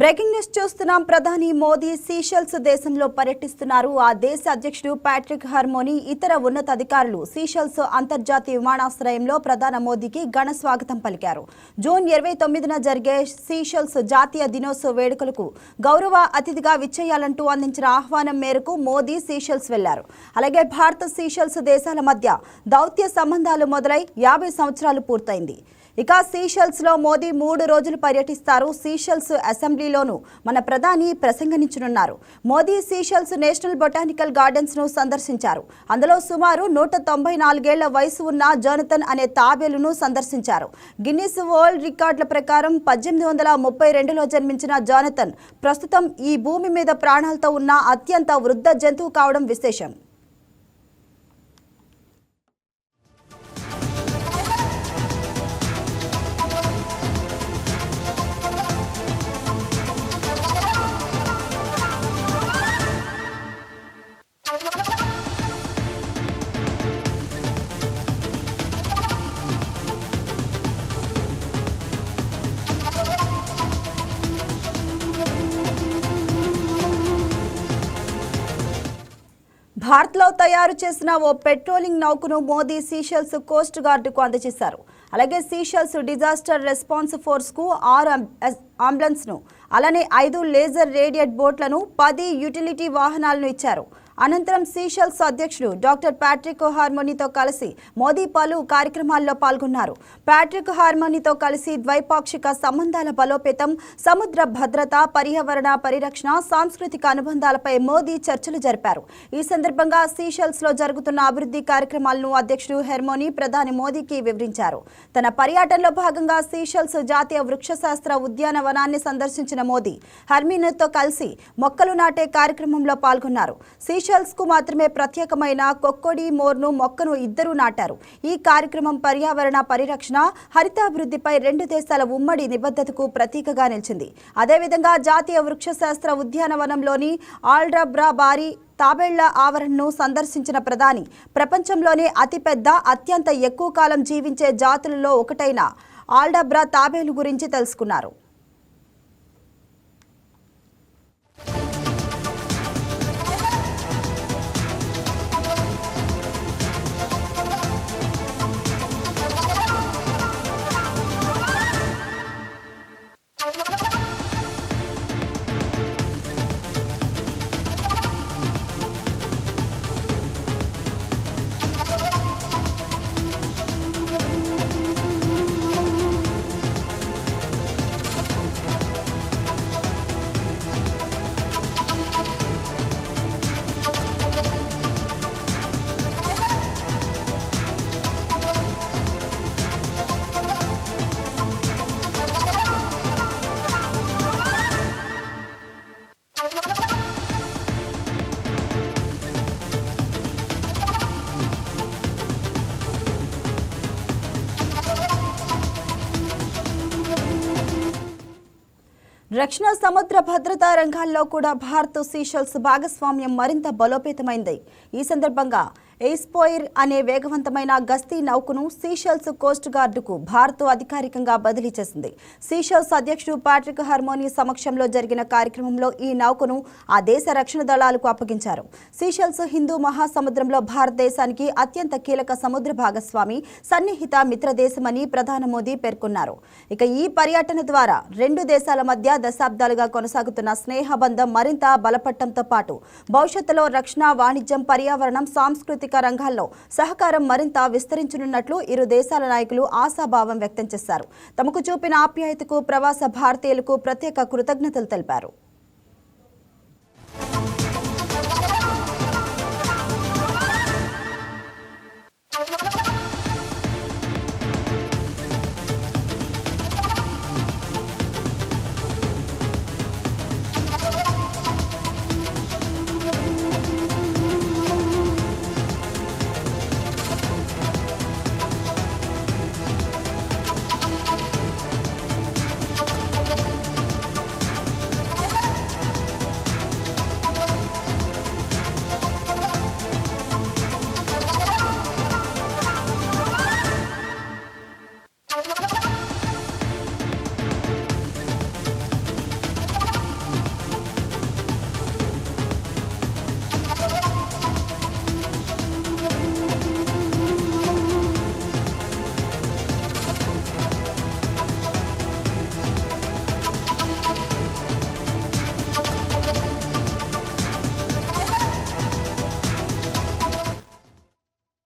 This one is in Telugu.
బ్రేకింగ్ న్యూస్ చూస్తున్నాం. ప్రధాని మోదీ సీషెల్స్ దేశంలో పర్యటిస్తున్నారు. ఆ దేశ అధ్యక్షుడు ప్యాట్రిక్ హెర్మోనీ ఇతర ఉన్నతాధికారులు సీషెల్స్ అంతర్జాతీయ విమానాశ్రయంలో ప్రధాని మోదీకి ఘన స్వాగతం పలికారు. జూన్ 29న జరిగే సీషెల్స్ జాతీయ దినోత్సవ వేడుకలకు గౌరవ అతిథిగా విచ్చేయాలంటూ అందించిన ఆహ్వానం మేరకు మోదీ సీషెల్స్ వెళ్లారు. అలాగే భారత్ సీషెల్స్ దేశాల మధ్య దౌత్య సంబంధాలు మొదలై 50 సంవత్సరాలు పూర్తయింది. ఇక సీషెల్స్ లో మోదీ 3 రోజులు పర్యటిస్తారు. సీషెల్స్ అసెంబ్లీలోనూ మన ప్రధాని ప్రసంగించనున్నారు. Modi Seychelles national botanical gardens ను సందర్శించారు. అందులో సుమారు 194 ఏళ్ల వయసు ఉన్న జోనథన్ అనే తాబేలును సందర్శించారు. గిన్నిస్ వరల్డ్ రికార్డుల ప్రకారం 1832లో జన్మించిన జోనథన్ ప్రస్తుతం ఈ భూమి మీద ప్రాణాలతో ఉన్న అత్యంత వృద్ధ జంతువు కావడం విశేషం. భారత్లో తయారు చేసిన ఓ పెట్రోలింగ్ నౌకను మోదీ సీషెల్స్ కోస్ట్ గార్డుకు అందజేశారు. అలాగే సీషెల్స్ డిజాస్టర్ రెస్పాన్స్ ఫోర్స్కు 6 అంబులెన్స్ను, అలానే 5 లేజర్ రేడియేట్ బోట్లను, 10 యుటిలిటీ వాహనాలను ఇచ్చారు. అనంతరం సీషెల్స్ అధ్యక్షుడు డాక్టర్ ప్యాట్రిక్ హెర్మోనీతో కలిసి మోదీ పలు కార్యక్రమాల్లో పాల్గొన్నారు. ప్యాట్రిక్ హెర్మోనీతో కలిసి ద్వైపాక్షిక సంబంధాల బలోపేతం, సముద్ర భద్రత, పర్యావరణ పరిరక్షణ, సాంస్కృతిక అనుబంధాలపై మోదీ చర్చలు జరిపారు. ఈ సందర్భంగా సీషెల్స్ లో జరుగుతున్న అభివృద్ధి కార్యక్రమాలను అధ్యక్షుడు హెర్మోనీ ప్రధాని మోదీకి వివరించారు. తన పర్యటనలో భాగంగా సీషెల్స్ జాతీయ వృక్షశాస్త్ర ఉద్యానవనాన్ని సందర్శించిన మోదీ హెర్మోనీతో కలిసి మొక్కలు నాటే కార్యక్రమంలో పాల్గొన్నారు. సీషెల్స్ కు మాత్రమే ప్రత్యేకమైన కొక్కోడి మోర్ను మొక్కను ఇద్దరు నాటారు. ఈ కార్యక్రమం పర్యావరణ పరిరక్షణ, హరితాభివృద్ధిపై 2 దేశాల ఉమ్మడి నిబద్ధతకు ప్రతీకగా నిలిచింది. అదేవిధంగా జాతీయ వృక్షశాస్త్ర ఉద్యానవనంలోని ఆల్డబ్రా బారీ తాబేళ్ల ఆవరణను సందర్శించిన ప్రధాని ప్రపంచంలోనే అతిపెద్ద, అత్యంత ఎక్కువ కాలం జీవించే జాతులలో ఒకటైన ఆల్డబ్రా తాబేలు గురించి తెలుసుకున్నారు. రక్షణ, సముద్ర భద్రతా రంగాల్లో కూడా భారత్ సీషెల్స్ భాగస్వామ్యం మరింత బలోపేతమైంది. ఈ సందర్భంగా ఎయిస్పోయిర్ అనే వేగవంతమైన గస్తీ నౌకను సీషెల్స్ కోస్ట్ గార్డుకు భారత్ అధికారికంగా బదిలీ చేసింది. సీషెల్స్ అధ్యక్షుడు ప్యాట్రిక్ హెర్మోనీ సమక్షంలో జరిగిన కార్యక్రమంలో ఈ నౌకను ఆ దేశ రక్షణ దళాలకు అప్పగించారు. సీషెల్స్ హిందూ మహాసముద్రంలో భారతదేశానికి అత్యంత కీలక సముద్ర భాగస్వామి, సన్నిహిత మిత్రదేశమని ప్రధాని మోదీ పేర్కొన్నారు. ఇక ఈ పర్యటన ద్వారా 2 దేశాల మధ్య దశాబ్దాలుగా కొనసాగుతున్న స్నేహబంధం మరింత బలపడటంతో పాటు భవిష్యత్తులో రక్షణ, వాణిజ్యం, పర్యావరణం, సాంస్కృతిక రంగాల్లో సహకారం మరింత విస్తరించనున్నట్లు ఇరు దేశాల నాయకులు ఆశాభావం వ్యక్తం చేశారు. తమకు చూపిన ఆప్యాయతకు ప్రవాస భారతీయులకు ప్రత్యేక కృతజ్ఞతలు తెలిపారు.